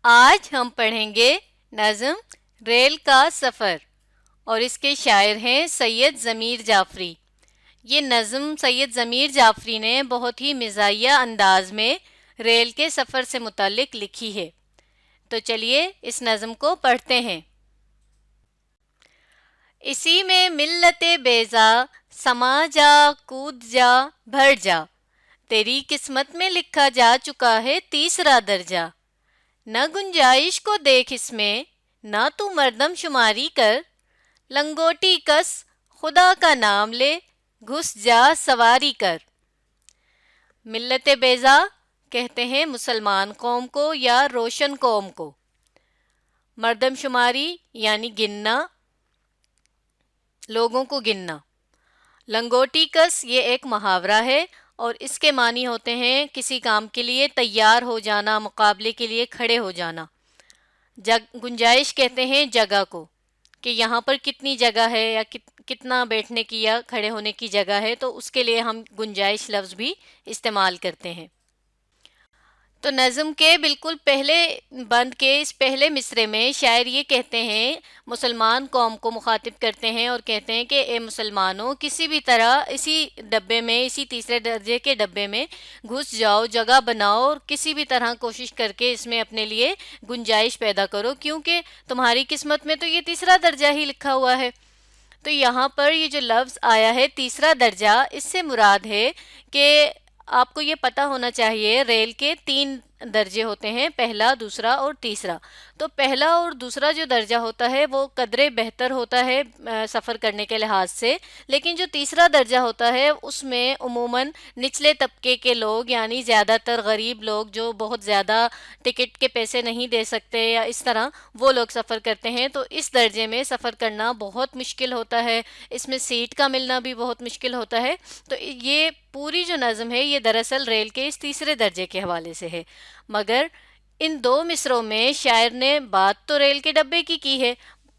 آج ہم پڑھیں گے نظم ریل کا سفر اور اس کے شاعر ہیں سید ضمیر جعفری۔ یہ نظم سید ضمیر جعفری نے بہت ہی مزاحیہ انداز میں ریل کے سفر سے متعلق لکھی ہے۔ تو چلیے اس نظم کو پڑھتے ہیں۔ اسی میں ملت بیضا سما جا کود جا بھر جا، تیری قسمت میں لکھا جا چکا ہے تیسرا درجہ۔ نہ گنجائش کو دیکھ اس میں نہ تو مردم شماری کر، لنگوٹی کس خدا کا نام لے گھس جا سواری کر۔ ملت بیضا کہتے ہیں مسلمان قوم کو یا روشن قوم کو۔ مردم شماری یعنی گننا، لوگوں کو گننا۔ لنگوٹی کس یہ ایک محاورہ ہے اور اس کے معنی ہوتے ہیں کسی کام کے لیے تیار ہو جانا، مقابلے کے لیے کھڑے ہو جانا۔ گنجائش کہتے ہیں جگہ کو، کہ یہاں پر کتنی جگہ ہے یا کتنا بیٹھنے کی یا کھڑے ہونے کی جگہ ہے، تو اس کے لیے ہم گنجائش لفظ بھی استعمال کرتے ہیں۔ تو نظم کے بالکل پہلے بند کے اس پہلے مصرعے میں شاعر یہ کہتے ہیں، مسلمان قوم کو مخاطب کرتے ہیں اور کہتے ہیں کہ اے مسلمانوں، کسی بھی طرح اسی ڈبے میں، اسی تیسرے درجے کے ڈبے میں گھس جاؤ، جگہ بناؤ اور کسی بھی طرح کوشش کر کے اس میں اپنے لیے گنجائش پیدا کرو، کیونکہ تمہاری قسمت میں تو یہ تیسرا درجہ ہی لکھا ہوا ہے۔ تو یہاں پر یہ جو لفظ آیا ہے تیسرا درجہ، اس سے مراد ہے کہ آپ کو یہ پتہ ہونا چاہیے ریل کے 3 درجے ہوتے ہیں، پہلا، دوسرا اور تیسرا۔ تو پہلا اور دوسرا جو درجہ ہوتا ہے وہ قدرے بہتر ہوتا ہے سفر کرنے کے لحاظ سے، لیکن جو تیسرا درجہ ہوتا ہے اس میں عموماً نچلے طبقے کے لوگ، یعنی زیادہ تر غریب لوگ جو بہت زیادہ ٹکٹ کے پیسے نہیں دے سکتے یا اس طرح، وہ لوگ سفر کرتے ہیں۔ تو اس درجے میں سفر کرنا بہت مشکل ہوتا ہے، اس میں سیٹ کا ملنا بھی بہت مشکل ہوتا ہے۔ تو یہ پوری جو نظم ہے یہ دراصل ریل کے اس تیسرے درجے کے حوالے سے ہے، مگر ان 2 مصروں میں شاعر نے بات تو ریل کے ڈبے کی ہے،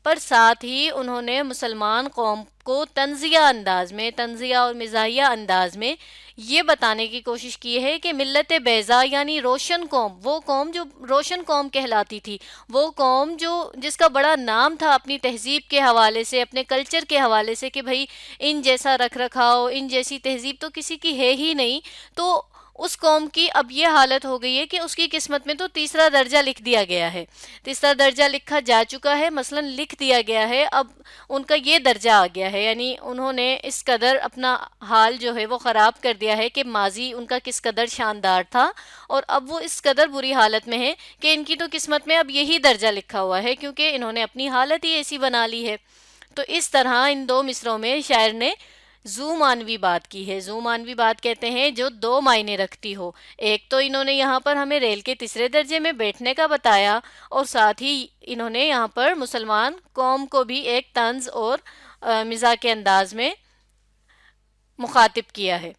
پر ساتھ ہی انہوں نے مسلمان قوم کو طنزیہ انداز میں، طنزیہ اور مزاحیہ انداز میں یہ بتانے کی کوشش کی ہے کہ ملت بیضا یعنی روشن قوم، وہ قوم جو روشن قوم کہلاتی تھی، وہ قوم جس کا بڑا نام تھا اپنی تہذیب کے حوالے سے، اپنے کلچر کے حوالے سے، کہ بھئی ان جیسا رکھ رکھاؤ، ان جیسی تہذیب تو کسی کی ہے ہی نہیں۔ تو اس قوم کی اب یہ حالت ہو گئی ہے کہ اس کی قسمت میں تو تیسرا درجہ لکھ دیا گیا ہے، تیسرا درجہ لکھا جا چکا ہے، مثلا لکھ دیا گیا ہے، اب ان کا یہ درجہ آ گیا ہے، یعنی انہوں نے اس قدر اپنا حال جو ہے وہ خراب کر دیا ہے کہ ماضی ان کا کس قدر شاندار تھا، اور اب وہ اس قدر بری حالت میں ہے کہ ان کی تو قسمت میں اب یہی درجہ لکھا ہوا ہے، کیونکہ انہوں نے اپنی حالت ہی ایسی بنا لی ہے۔ تو اس طرح ان 2 مصروں میں شاعر نے ذو معنوی بات کی ہے۔ ذو معنوی بات کہتے ہیں جو 2 معنی رکھتی ہو۔ ایک تو انہوں نے یہاں پر ہمیں ریل کے تیسرے درجے میں بیٹھنے کا بتایا، اور ساتھ ہی انہوں نے یہاں پر مسلمان قوم کو بھی ایک طنز اور مزاح کے انداز میں مخاطب کیا ہے۔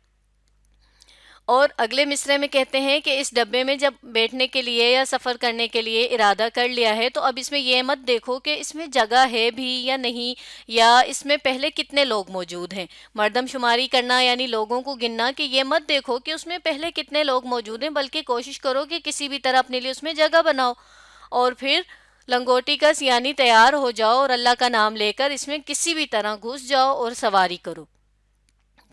اور اگلے مصرعے میں کہتے ہیں کہ اس ڈبے میں جب بیٹھنے کے لیے یا سفر کرنے کے لیے ارادہ کر لیا ہے تو اب اس میں یہ مت دیکھو کہ اس میں جگہ ہے بھی یا نہیں، یا اس میں پہلے کتنے لوگ موجود ہیں۔ مردم شماری کرنا یعنی لوگوں کو گننا، کہ یہ مت دیکھو کہ اس میں پہلے کتنے لوگ موجود ہیں، بلکہ کوشش کرو کہ کسی بھی طرح اپنے لیے اس میں جگہ بناؤ، اور پھر لنگوٹی کس یعنی تیار ہو جاؤ اور اللہ کا نام لے کر اس میں کسی بھی طرح گھس جاؤ اور سواری کرو۔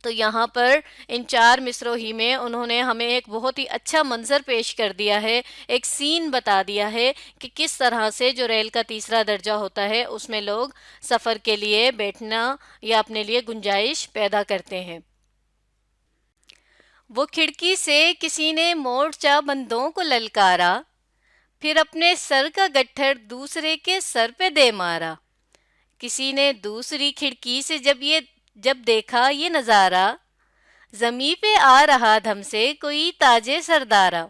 تو یہاں پر ان 4 مصروں ہی میں انہوں نے ہمیں ایک بہت ہی اچھا منظر پیش کر دیا ہے، ایک سین بتا دیا ہے کہ کس طرح سے جو ریل کا تیسرا درجہ ہوتا ہے اس میں لوگ سفر کے لیے بیٹھنا یا اپنے لیے گنجائش پیدا کرتے ہیں۔ وہ کھڑکی سے کسی نے مورچہ بندوں کو للکارا، پھر اپنے سر کا گٹھڑ دوسرے کے سر پہ دے مارا۔ کسی نے دوسری کھڑکی سے جب دیکھا یہ نظارہ، زمیں پہ آ رہا دھم سے کوئی تاج سردارا۔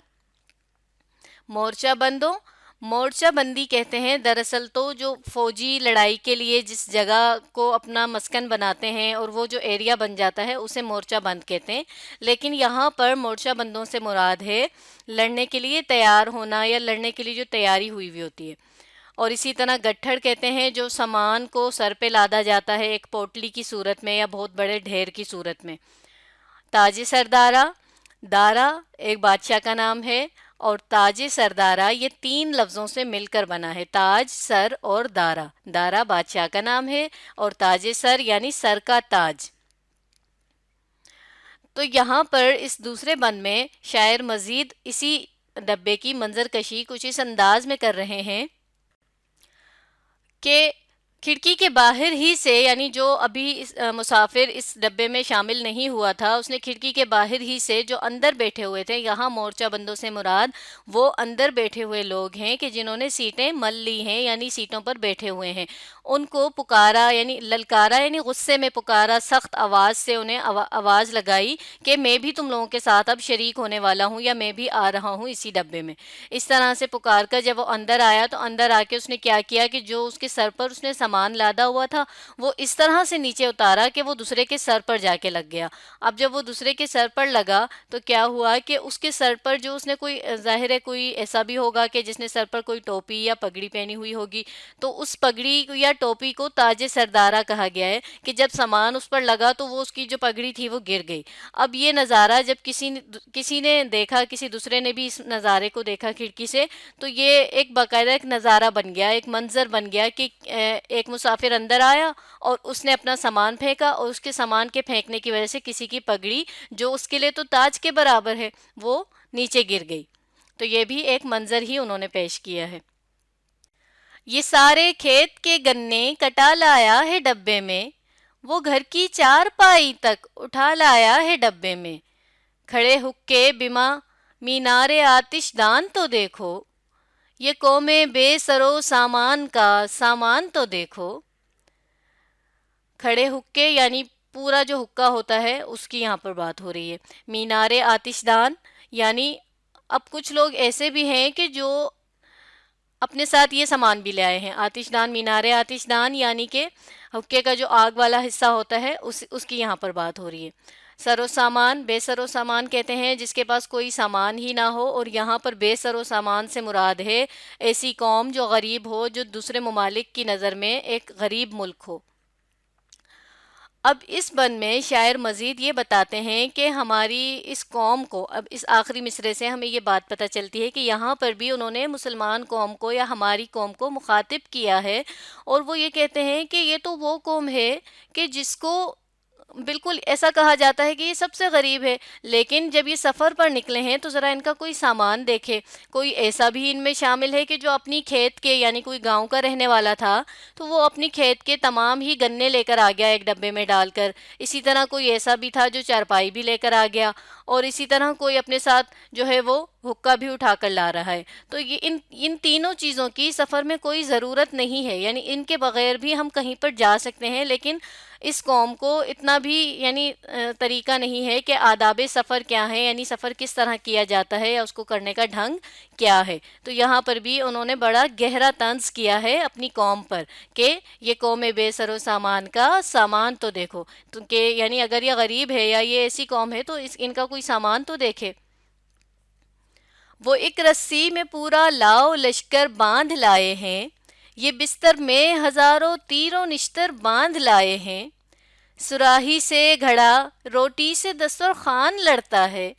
مورچہ بندی کہتے ہیں دراصل تو جو فوجی لڑائی کے لیے جس جگہ کو اپنا مسکن بناتے ہیں اور وہ جو ایریا بن جاتا ہے اسے مورچہ بند کہتے ہیں، لیکن یہاں پر مورچہ بندوں سے مراد ہے لڑنے کے لیے تیار ہونا یا لڑنے کے لیے جو تیاری ہوئی ہوئی ہوتی ہے۔ اور اسی طرح گٹھڑ کہتے ہیں جو سامان کو سر پہ لادا جاتا ہے ایک پوٹلی کی صورت میں یا بہت بڑے ڈھیر کی صورت میں۔ تاج سردارا، دارا ایک بادشاہ کا نام ہے، اور تاج سردارہ یہ 3 لفظوں سے مل کر بنا ہے، تاج، سر اور دارا۔ دارا بادشاہ کا نام ہے اور تاج سر یعنی سر کا تاج۔ تو یہاں پر اس دوسرے بند میں شاعر مزید اسی ڈبے کی منظر کشی کچھ اس انداز میں کر رہے ہیں کہ کھڑکی کے باہر ہی سے، یعنی جو ابھی مسافر اس ڈبے میں شامل نہیں ہوا تھا، اس نے کھڑکی کے باہر ہی سے جو اندر بیٹھے ہوئے تھے، یہاں مورچہ بندوں سے مراد وہ اندر بیٹھے ہوئے لوگ ہیں کہ جنہوں نے سیٹیں مل لی ہیں، یعنی سیٹوں پر بیٹھے ہوئے ہیں، ان کو پکارا، یعنی للکارا، یعنی غصے میں پکارا، سخت آواز سے انہیں آواز لگائی کہ میں بھی تم لوگوں کے ساتھ اب شریک ہونے والا ہوں، یا میں بھی آ رہا ہوں اسی ڈبے میں۔ اس طرح سے پکار کر جب وہ اندر آیا تو اندر آ کے اس نے کیا کیا کہ جو اس کے سر پر اس نے سامان لادا ہوا تھا وہ اس طرح سے نیچے اتارا کہ وہ دوسرے کے سر پر جا کے لگ گیا۔ اب جب وہ دوسرے کے سر پر لگا تو کیا ہوا کہ اس کے سر پر جو اس نے کوئی، ظاہر ہے کوئی ایسا بھی ہوگا کہ جس نے سر پر کوئی ٹوپی یا پگڑی پہنی ہوئی ہوگی، تو اس پگڑی یا ٹوپی کو تاج سردارہ کہا گیا ہے کہ جب سامان اس پر لگا تو وہ اس کی جو پگڑی تھی وہ گر گئی۔ اب یہ نظارہ جب کسی نے دیکھا، کسی دوسرے نے بھی اس نظارے کو دیکھا کھڑکی سے، تو یہ ایک باقاعدہ ایک نظارہ بن گیا، ایک منظر بن گیا کہ ایک مسافر اندر آیا اور اس نے اپنا سامان پھینکا، اور اس کے سامان کے پھینکنے کی وجہ سے کسی کی پگڑی جو اس کے لیے تو تاج کے برابر ہے وہ نیچے گر گئی۔ تو یہ بھی ایک منظر ہی انہوں نے پیش کیا ہے۔ یہ سارے کھیت کے گنے کٹا لایا ہے ڈبے میں، وہ گھر کی 4 پائی تک اٹھا لایا ہے ڈبے میں، کھڑے حقے بما مینار آتش دان تو دیکھو، یہ قوم بے سرو سامان کا سامان تو دیکھو۔ کھڑے حقے یعنی پورا جو حقہ ہوتا ہے اس کی یہاں پر بات ہو رہی ہے۔ مینار آتش دان یعنی اب کچھ لوگ ایسے بھی ہیں کہ جو اپنے ساتھ یہ سامان بھی لے آئے ہیں۔ آتش دان، مینار آتش دان یعنی کہ حقے کا جو آگ والا حصہ ہوتا ہے اس کی یہاں پر بات ہو رہی ہے۔ سر و سامان، بے سر و سامان کہتے ہیں جس کے پاس کوئی سامان ہی نہ ہو، اور یہاں پر بے سر و سامان سے مراد ہے ایسی قوم جو غریب ہو، جو دوسرے ممالک کی نظر میں ایک غریب ملک ہو۔ اب اس بند میں شاعر مزید یہ بتاتے ہیں کہ ہماری اس قوم کو، اب اس آخری مصرے سے ہمیں یہ بات پتہ چلتی ہے کہ یہاں پر بھی انہوں نے مسلمان قوم کو یا ہماری قوم کو مخاطب کیا ہے، اور وہ یہ کہتے ہیں کہ یہ تو وہ قوم ہے کہ جس کو بالکل ایسا کہا جاتا ہے کہ یہ سب سے غریب ہے، لیکن جب یہ سفر پر نکلے ہیں تو ذرا ان کا کوئی سامان دیکھے۔ کوئی ایسا بھی ان میں شامل ہے کہ جو اپنی کھیت کے، یعنی کوئی گاؤں کا رہنے والا تھا تو وہ اپنی کھیت کے تمام ہی گنے لے کر آ گیا ایک ڈبے میں ڈال کر۔ اسی طرح کوئی ایسا بھی تھا جو چارپائی بھی لے کر آ گیا، اور اسی طرح کوئی اپنے ساتھ جو ہے وہ حقہ بھی اٹھا کر لا رہا ہے۔ تو یہ ان تینوں چیزوں کی سفر میں کوئی ضرورت نہیں ہے، یعنی ان کے بغیر بھی ہم کہیں پر جا سکتے ہیں، لیکن اس قوم کو اتنا بھی یعنی طریقہ نہیں ہے کہ آداب سفر کیا ہے، یعنی سفر کس طرح کیا جاتا ہے یا اس کو کرنے کا ڈھنگ کیا ہے۔ تو یہاں پر بھی انہوں نے بڑا گہرا طنز کیا ہے اپنی قوم پر کہ یہ قوم بے سر و سامان کا سامان تو دیکھو، تو کہ یعنی اگر یہ غریب ہے یا یہ ایسی قوم ہے تو ان کا کوئی سامان تو دیکھے۔ وہ ایک رسی میں پورا لاؤ لشکر باندھ لائے ہیں، یہ بستر میں ہزاروں تیر و نشتر باندھ لائے ہیں، صراحی سے گھڑا روٹی سے دسترخوان لڑتا ہے،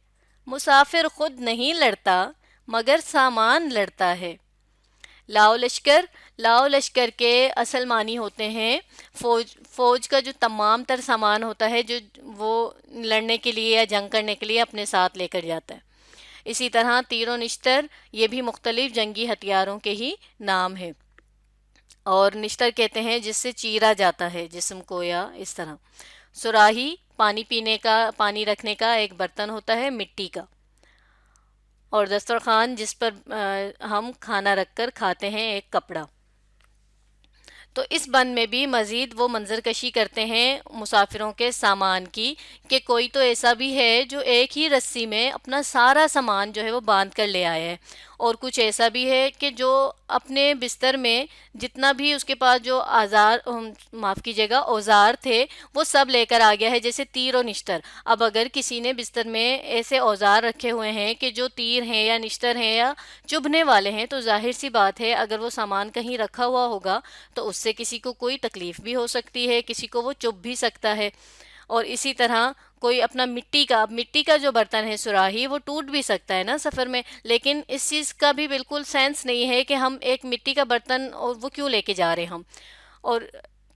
مسافر خود نہیں لڑتا مگر سامان لڑتا ہے۔ لاؤ لشکر کے اصل معنی ہوتے ہیں فوج کا جو تمام تر سامان ہوتا ہے جو وہ لڑنے کے لیے یا جنگ کرنے کے لیے اپنے ساتھ لے کر جاتا ہے۔ اسی طرح تیر و نشتر یہ بھی مختلف جنگی ہتھیاروں کے ہی نام ہے، اور نشتر کہتے ہیں جس سے چیرا جاتا ہے جسم کو یا اس طرح۔ صراحی پانی پینے کا، پانی رکھنے کا ایک برتن ہوتا ہے مٹی کا، اور دسترخوان جس پر ہم کھانا رکھ کر کھاتے ہیں ایک کپڑا۔ تو اس بند میں بھی مزید وہ منظر کشی کرتے ہیں مسافروں کے سامان کی کہ کوئی تو ایسا بھی ہے جو ایک ہی رسی میں اپنا سارا سامان جو ہے وہ باندھ کر لے آیا ہے، اور کچھ ایسا بھی ہے کہ جو اپنے بستر میں جتنا بھی اس کے پاس جو اوزار تھے وہ سب لے کر آ گیا ہے، جیسے تیر و نشتر۔ اب اگر کسی نے بستر میں ایسے اوزار رکھے ہوئے ہیں کہ جو تیر ہیں یا نشتر ہیں یا چبھنے والے ہیں، تو ظاہر سی بات ہے اگر وہ سامان کہیں رکھا ہوا ہوگا تو اس سے کسی کو کوئی تکلیف بھی ہو سکتی ہے، کسی کو وہ چبھ بھی سکتا ہے، اور اسی طرح کوئی اپنا مٹی کا جو برتن ہے سراہی، وہ ٹوٹ بھی سکتا ہے نا سفر میں، لیکن اس چیز کا بھی بالکل سینس نہیں ہے کہ ہم ایک مٹی کا برتن اور وہ کیوں لے کے جا رہے ہم. اور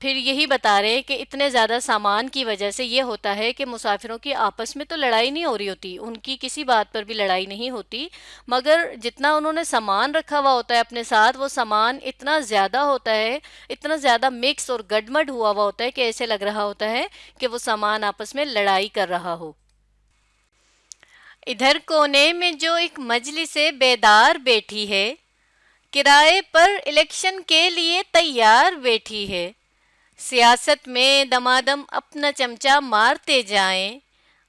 پھر یہی بتا رہے کہ اتنے زیادہ سامان کی وجہ سے یہ ہوتا ہے کہ مسافروں کی آپس میں تو لڑائی نہیں ہو رہی ہوتی، ان کی کسی بات پر بھی لڑائی نہیں ہوتی، مگر جتنا انہوں نے سامان رکھا ہوا ہوتا ہے اپنے ساتھ، وہ سامان اتنا زیادہ ہوتا ہے، اتنا زیادہ مکس اور گڈمڈ ہوا ہوا ہوتا ہے کہ ایسے لگ رہا ہوتا ہے کہ وہ سامان آپس میں لڑائی کر رہا ہو. ادھر کونے میں جو ایک مجلس بیدار بیٹھی ہے، کرائے پر الیکشن کے لیے تیار بیٹھی ہے. سیاست میں دمادم اپنا چمچہ مارتے جائیں،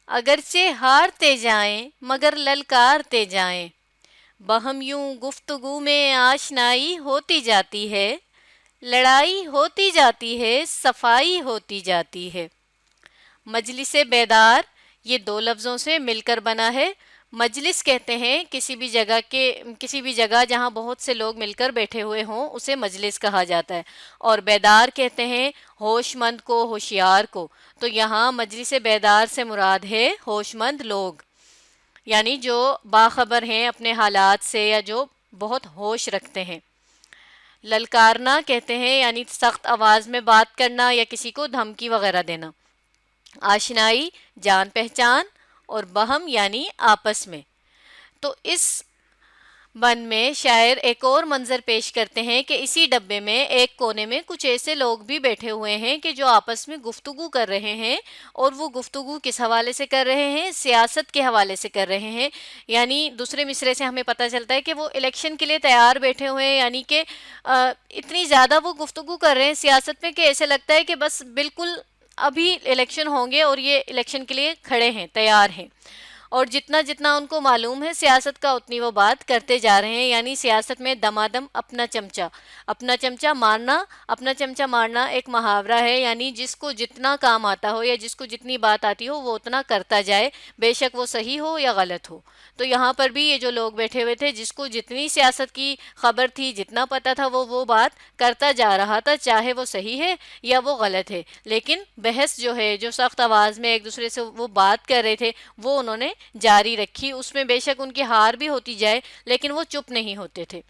اگرچہ ہارتے جائیں مگر للکارتے جائیں. بہم یوں گفتگو میں آشنائی ہوتی جاتی ہے، لڑائی ہوتی جاتی ہے، صفائی ہوتی جاتی ہے. مجلس بیدار یہ دو لفظوں سے مل کر بنا ہے. مجلس کہتے ہیں کسی بھی جگہ جہاں بہت سے لوگ مل کر بیٹھے ہوئے ہوں، اسے مجلس کہا جاتا ہے. اور بیدار کہتے ہیں ہوش مند کو، ہوشیار کو. تو یہاں مجلس بیدار سے مراد ہے ہوش مند لوگ، یعنی جو باخبر ہیں اپنے حالات سے یا جو بہت ہوش رکھتے ہیں. للکارنا کہتے ہیں یعنی سخت آواز میں بات کرنا یا کسی کو دھمکی وغیرہ دینا. آشنائی جان پہچان، اور بہم یعنی آپس میں. تو اس بن میں شاعر ایک اور منظر پیش کرتے ہیں کہ اسی ڈبے میں ایک کونے میں کچھ ایسے لوگ بھی بیٹھے ہوئے ہیں کہ جو آپس میں گفتگو کر رہے ہیں، اور وہ گفتگو کس حوالے سے کر رہے ہیں؟ سیاست کے حوالے سے کر رہے ہیں. یعنی دوسرے مصرے سے ہمیں پتہ چلتا ہے کہ وہ الیکشن کے لیے تیار بیٹھے ہوئے ہیں، یعنی کہ اتنی زیادہ وہ گفتگو کر رہے ہیں سیاست میں کہ ایسے لگتا ہے کہ بس بالکل ابھی الیکشن ہوں گے اور یہ الیکشن کے لیے کھڑے ہیں، تیار ہیں. اور جتنا جتنا ان کو معلوم ہے سیاست کا، اتنی وہ بات کرتے جا رہے ہیں. یعنی سیاست میں دمادم اپنا چمچہ مارنا. اپنا چمچہ مارنا ایک محاورہ ہے، یعنی جس کو جتنا کام آتا ہو یا جس کو جتنی بات آتی ہو وہ اتنا کرتا جائے، بے شک وہ صحیح ہو یا غلط ہو. تو یہاں پر بھی یہ جو لوگ بیٹھے ہوئے تھے، جس کو جتنی سیاست کی خبر تھی، جتنا پتا تھا، وہ بات کرتا جا رہا تھا، چاہے وہ صحیح ہے یا وہ غلط ہے. لیکن بحث جو ہے، جو سخت آواز میں ایک دوسرے سے وہ بات کر رہے تھے، وہ انہوں نے جاری رکھی. اس میں بے شک ان کی ہار بھی ہوتی جائے لیکن وہ چپ نہیں ہوتے تھے.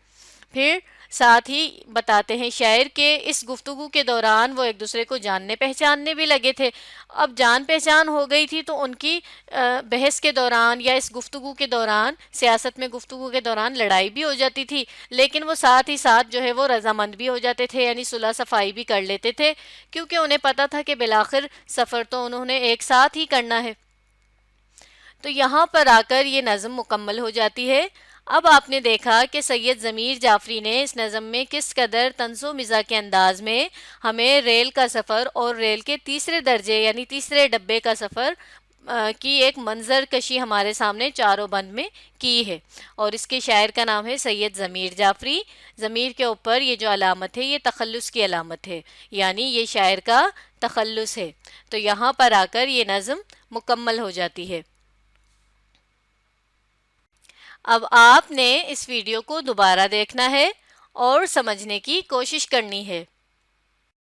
پھر ساتھ ہی بتاتے ہیں شاعر کہ اس گفتگو کے دوران وہ ایک دوسرے کو جاننے پہچاننے بھی لگے تھے. اب جان پہچان ہو گئی تھی تو ان کی بحث کے دوران یا اس گفتگو کے دوران، سیاست میں گفتگو کے دوران لڑائی بھی ہو جاتی تھی، لیکن وہ ساتھ ہی ساتھ جو ہے وہ رضامند بھی ہو جاتے تھے، یعنی صلح صفائی بھی کر لیتے تھے، کیونکہ انہیں پتا تھا کہ بالآخر سفر تو انہوں نے ایک ساتھ ہی کرنا ہے. تو یہاں پر آ کر یہ نظم مکمل ہو جاتی ہے. اب آپ نے دیکھا کہ سید ضمیر جعفری نے اس نظم میں کس قدر طنز و مزاح کے انداز میں ہمیں ریل کا سفر اور ریل کے تیسرے درجے یعنی تیسرے ڈبے کا سفر کی ایک منظر کشی ہمارے سامنے چاروں بند میں کی ہے. اور اس کے شاعر کا نام ہے سید ضمیر جعفری. ضمیر کے اوپر یہ جو علامت ہے یہ تخلص کی علامت ہے، یعنی یہ شاعر کا تخلص ہے. تو یہاں پر آ کر یہ نظم مکمل ہو جاتی ہے. اب آپ نے اس ویڈیو کو دوبارہ دیکھنا ہے اور سمجھنے کی کوشش کرنی ہے.